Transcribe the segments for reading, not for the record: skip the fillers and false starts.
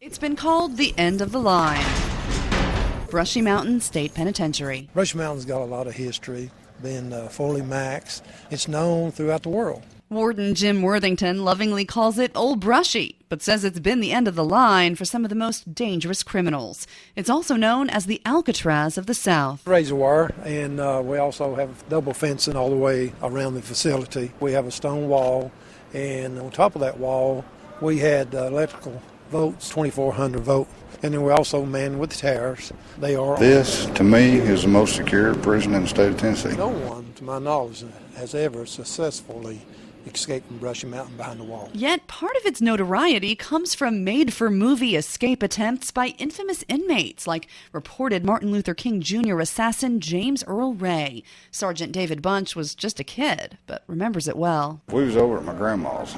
It's been called the end of the line. Brushy Mountain State Penitentiary. Brushy Mountain's got a lot of history, been fully maxed. It's known throughout the world. Warden Jim Worthington lovingly calls it Old Brushy, but says it's been the end of the line for some of the most dangerous criminals. It's also known as the Alcatraz of the South. Razor wire, and we also have double fencing all the way around the facility. We have a stone wall, and on top of that wall, we had electrical votes, 2,400 volt. And then we're also manned with towers. This, to me, is the most secure prison in the state of Tennessee. No one, to my knowledge, has ever successfully escaped from Brushy Mountain behind the wall. Yet part of its notoriety comes from made-for-movie escape attempts by infamous inmates like reported Martin Luther King Jr. assassin James Earl Ray. Sergeant David Bunch was just a kid, but remembers it well. We was over at my grandma's,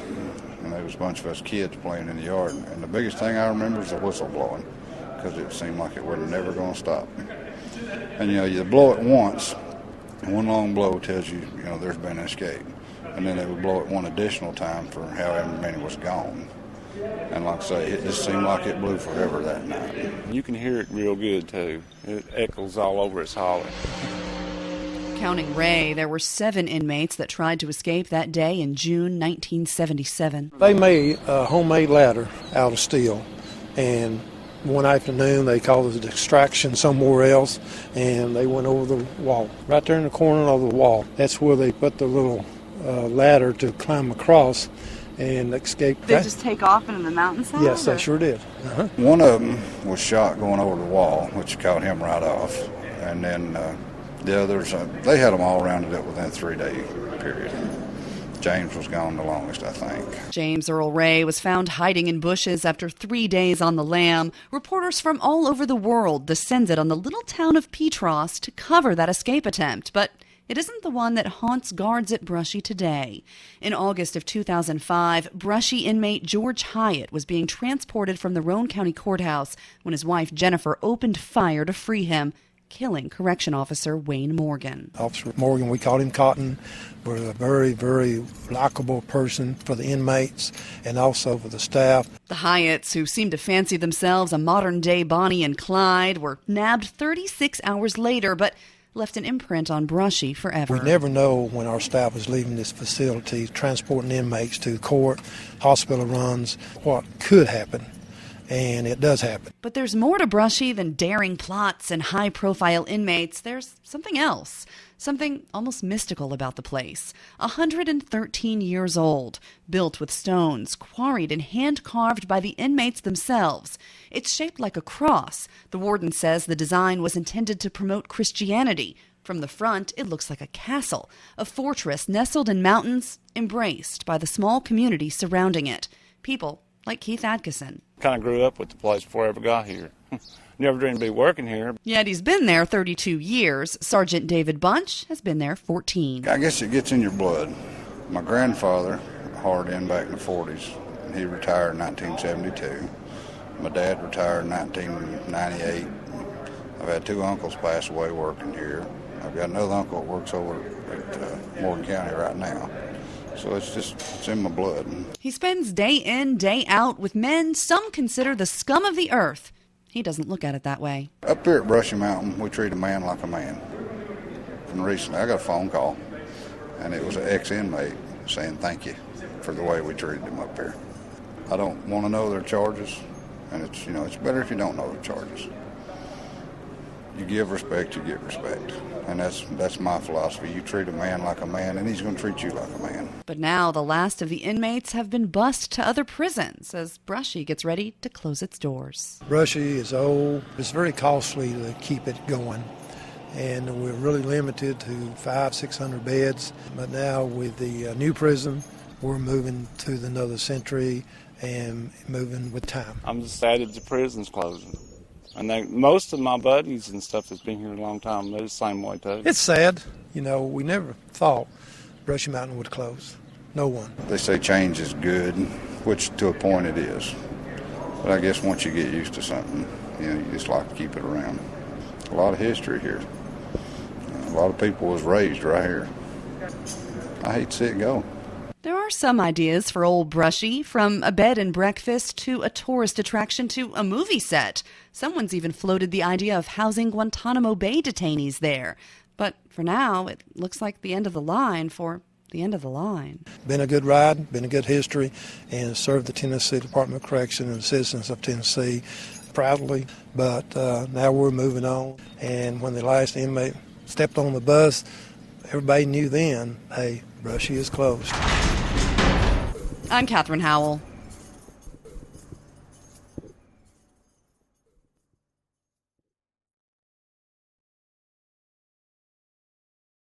and there was a bunch of us kids playing in the yard, and the biggest thing I remember is the whistle blowing, because it seemed like it was never going to stop. And you blow it once, and one long blow tells you, there's been an escape. And then they would blow it one additional time for however many was gone. And like I say, it just seemed like it blew forever that night. You can hear it real good, too. It echoes all over its holler. Counting Ray, there were 7 inmates that tried to escape that day in June 1977. They made a homemade ladder out of steel, and one afternoon they called it a distraction somewhere else, and they went over the wall. Right there in the corner of the wall, that's where they put the little ladder to climb across and escape. They just take off into the mountainside? Yes, they sure did. One of them was shot going over the wall, which caught him right off. And then the others, they had them all rounded up within a 3-day period. James was gone the longest, I think. James Earl Ray was found hiding in bushes after 3 days on the lam. Reporters from all over the world descended on the little town of Petros to cover that escape attempt, but it isn't the one that haunts guards at Brushy today. In August of 2005, Brushy inmate George Hyatt was being transported from the Roane County Courthouse when his wife Jennifer opened fire to free him, killing correction officer Wayne Morgan. Officer Morgan, we called him Cotton, was a very, very likable person for the inmates and also for the staff. The Hyatts, who seemed to fancy themselves a modern-day Bonnie and Clyde, were nabbed 36 hours later, but left an imprint on Brushy forever. We never know when our staff was leaving this facility, transporting inmates to court, hospital runs, what could happen. And it does happen. But there's more to Brushy than daring plots and high-profile inmates. There's something else, something almost mystical about the place. 113 years old, built with stones, quarried and hand-carved by the inmates themselves. It's shaped like a cross. The warden says the design was intended to promote Christianity. From the front, it looks like a castle, a fortress nestled in mountains, embraced by the small community surrounding it. People like Keith Atkinson. Kind of grew up with the place before I ever got here. Never dreamed to be working here. Yet he's been there 32 years. Sergeant David Bunch has been there 14. I guess it gets in your blood. My grandfather, hard in back in the 40s, he retired in 1972. My dad retired in 1998. I've had 2 uncles pass away working here. I've got another uncle that works over at Morgan County right now. So it's in my blood. He spends day in, day out with men some consider the scum of the earth. He doesn't look at it that way. Up here at Brushy Mountain, we treat a man like a man. And recently I got a phone call, and it was an ex-inmate saying thank you for the way we treated him up here. I don't want to know their charges, and it's better if you don't know their charges. You give respect, you get respect. And that's my philosophy. You treat a man like a man, and he's going to treat you like a man. But now the last of the inmates have been bussed to other prisons as Brushy gets ready to close its doors. Brushy is old. It's very costly to keep it going. And we're really limited to 500-600 beds. But now with the new prison, we're moving to another century and moving with time. I'm just sad that the prison's closing. And most of my buddies and stuff that's been here a long time, they're the same way too. It's sad. We never thought Brushy Mountain would close. No one. They say change is good, which to a point it is. But I guess once you get used to something, you just like to keep it around. A lot of history here. A lot of people was raised right here. I hate to see it go. There are some ideas for Old Brushy, from a bed and breakfast to a tourist attraction to a movie set. Someone's even floated the idea of housing Guantanamo Bay detainees there. But for now, it looks like the end of the line for the end of the line. Been a good ride, been a good history, and served the Tennessee Department of Correction and the citizens of Tennessee proudly. But now we're moving on. And when the last inmate stepped on the bus, everybody knew then, hey, Brushy is closed. I'm Katherine Howell.